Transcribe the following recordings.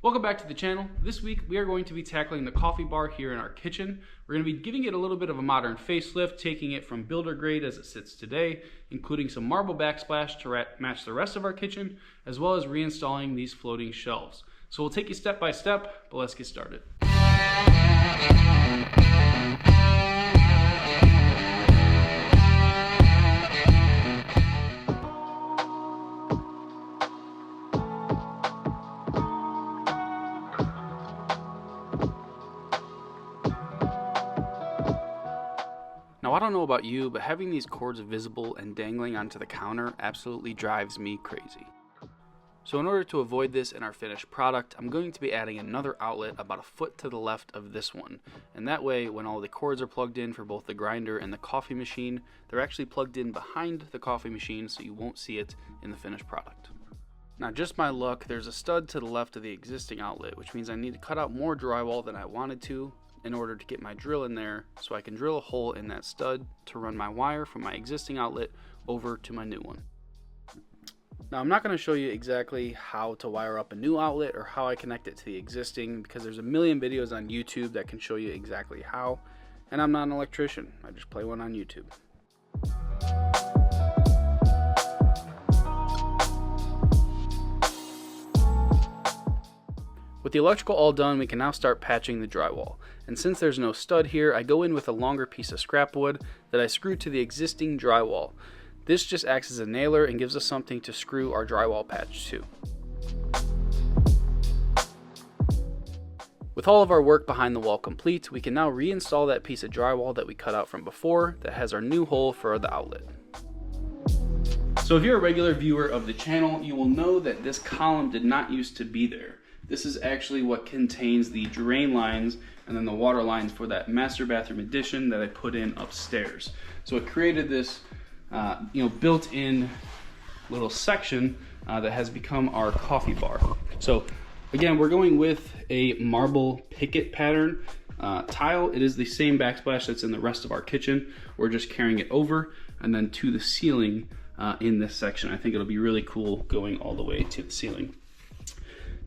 Welcome back to the channel. This week we are going to be tackling the coffee bar here in our kitchen. We're going to be giving it a little bit of a modern facelift, taking it from builder grade as it sits today, including some marble backsplash to match the rest of our kitchen, as well as reinstalling these floating shelves. So we'll take you step by step, but let's get started. Now, I don't know about you, but having these cords visible and dangling onto the counter absolutely drives me crazy. So in order to avoid this in our finished product, I'm going to be adding another outlet about a foot to the left of this one. And that way, when all the cords are plugged in for both the grinder and the coffee machine, they're actually plugged in behind the coffee machine so you won't see it in the finished product. Now, just my luck, there's a stud to the left of the existing outlet, which means I need to cut out more drywall than I wanted to in order to get my drill in there so I can drill a hole in that stud to run my wire from my existing outlet over to my new one. Now, I'm not going to show you exactly how to wire up a new outlet or how I connect it to the existing, because there's a million videos on YouTube that can show you exactly how, and I'm not an electrician. I just play one on YouTube. With the electrical all done, we can now start patching the drywall. And since there's no stud here, I go in with a longer piece of scrap wood that I screw to the existing drywall. This just acts as a nailer and gives us something to screw our drywall patch to. With all of our work behind the wall complete, we can now reinstall that piece of drywall that we cut out from before that has our new hole for the outlet. So if you're a regular viewer of the channel, you will know that this column did not used to be there. This is actually what contains the drain lines and then the water lines for that master bathroom addition that I put in upstairs. So it created this built-in little section that has become our coffee bar. So again, we're going with a marble picket pattern tile. It is the same backsplash that's in the rest of our kitchen. We're just carrying it over and then to the ceiling in this section. I think it'll be really cool going all the way to the ceiling.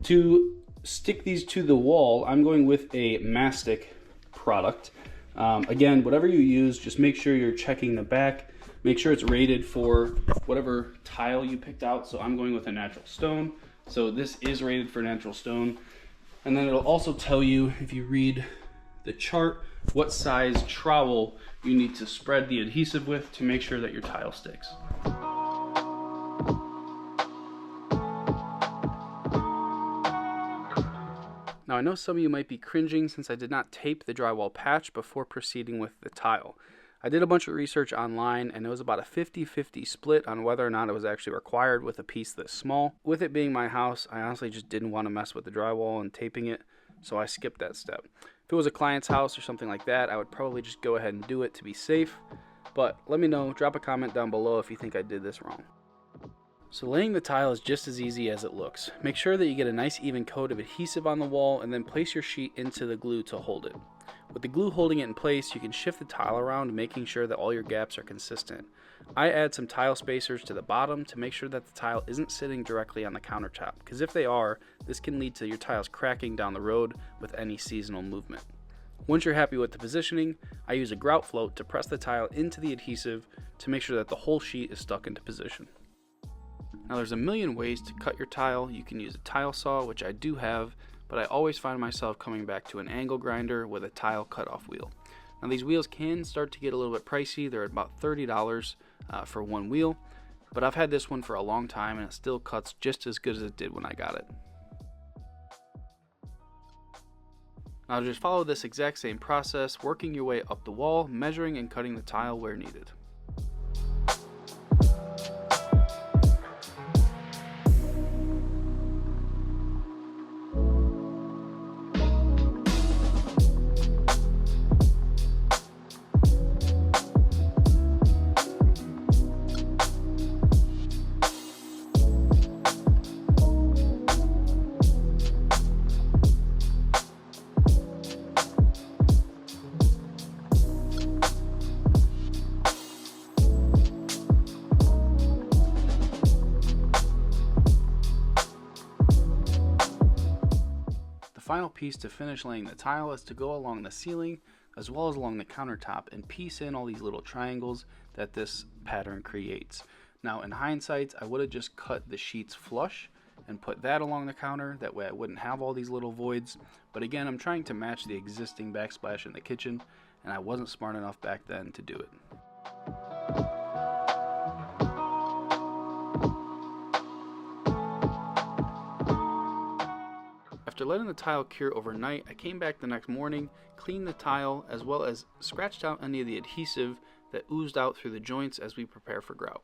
To stick these to the wall, I'm going with a mastic product. Again, whatever you use, just make sure you're checking the back. Make sure it's rated for whatever tile you picked out. So I'm going with a natural stone. So this is rated for natural stone. And then it'll also tell you, if you read the chart, what size trowel you need to spread the adhesive with to make sure that your tile sticks. Now, I know some of you might be cringing since I did not tape the drywall patch before proceeding with the tile. I did a bunch of research online, and it was about a 50-50 split on whether or not it was actually required with a piece this small. With it being my house, I honestly just didn't want to mess with the drywall and taping it, so I skipped that step. If it was a client's house or something like that, I would probably just go ahead and do it to be safe. But let me know, drop a comment down below if you think I did this wrong. So laying the tile is just as easy as it looks. Make sure that you get a nice even coat of adhesive on the wall and then place your sheet into the glue to hold it. With the glue holding it in place, you can shift the tile around, making sure that all your gaps are consistent. I add some tile spacers to the bottom to make sure that the tile isn't sitting directly on the countertop, because if they are, this can lead to your tiles cracking down the road with any seasonal movement. Once you're happy with the positioning, I use a grout float to press the tile into the adhesive to make sure that the whole sheet is stuck into position. Now, there's a million ways to cut your tile. You can use a tile saw, which I do have, but I always find myself coming back to an angle grinder with a tile cutoff wheel. Now, these wheels can start to get a little bit pricey. They're about $30 for one wheel, but I've had this one for a long time and it still cuts just as good as it did when I got it. Now, just follow this exact same process, working your way up the wall, measuring and cutting the tile where needed. final piece to finish laying the tile is to go along the ceiling as well as along the countertop and piece in all these little triangles that this pattern creates. Now in hindsight, I would have just cut the sheets flush and put that along the counter, that way I wouldn't have all these little voids. But again, I'm trying to match the existing backsplash in the kitchen, and I wasn't smart enough back then to do it. After letting the tile cure overnight, I came back the next morning, cleaned the tile, as well as scratched out any of the adhesive that oozed out through the joints as we prepare for grout.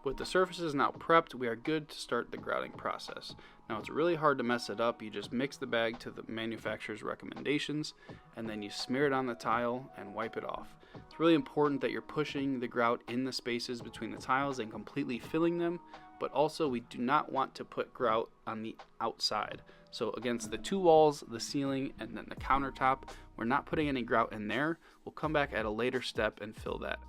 With the surfaces now prepped, we are good to start the grouting process. Now it's really hard to mess it up. You just mix the bag to the manufacturer's recommendations, and then you smear it on the tile and wipe it off. It's really important that you're pushing the grout in the spaces between the tiles and completely filling them, but also we do not want to put grout on the outside. So against the two walls, the ceiling, and then the countertop, we're not putting any grout in there. We'll come back at a later step and fill that.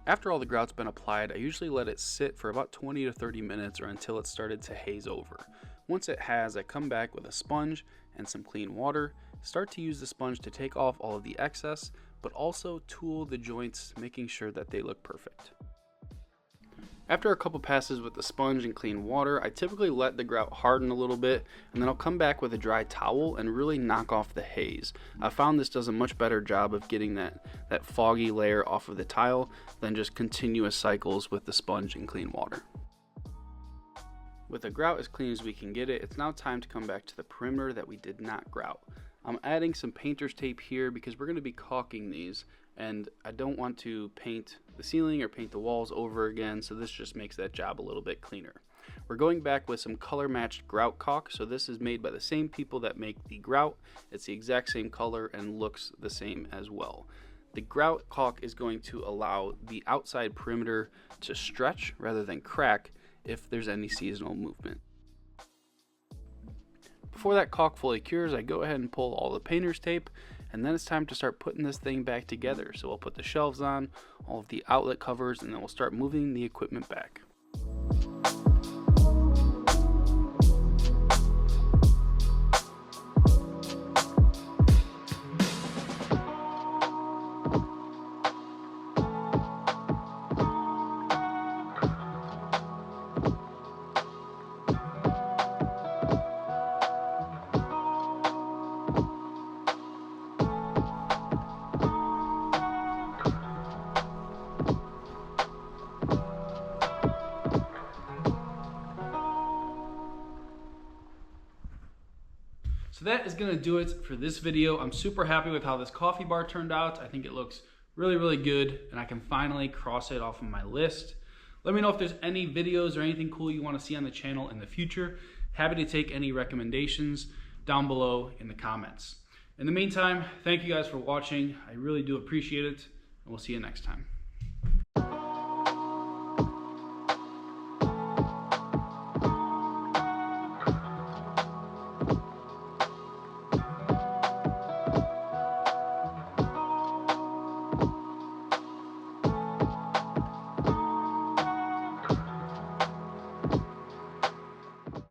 After all the grout's been applied, I usually let it sit for about 20 to 30 minutes or until it started to haze over. Once it has, I come back with a sponge and some clean water, start to use the sponge to take off all of the excess, but also tool the joints, making sure that they look perfect. After a couple passes with the sponge and clean water, I typically let the grout harden a little bit, and then I'll come back with a dry towel and really knock off the haze. I found this does a much better job of getting that foggy layer off of the tile than just continuous cycles with the sponge and clean water. With the grout as clean as we can get it, it's now time to come back to the perimeter that we did not grout. I'm adding some painter's tape here because we're going to be caulking these, and I don't want to paint the ceiling or paint the walls over again, so this just makes that job a little bit cleaner. We're going back with some color matched grout caulk, so this is made by the same people that make the grout. It's the exact same color and looks the same as well. The grout caulk is going to allow the outside perimeter to stretch rather than crack if there's any seasonal movement. Before that caulk fully cures, I go ahead and pull all the painter's tape, and then it's time to start putting this thing back together. So we'll put the shelves on, all of the outlet covers, and then we'll start moving the equipment back. So that is going to do it for this video. I'm super happy with how this coffee bar turned out. I think it looks really, really good, and I can finally cross it off of my list. Let me know if there's any videos or anything cool you want to see on the channel in the future. Happy to take any recommendations down below in the comments. In the meantime, thank you guys for watching. I really do appreciate it, and we'll see you next time.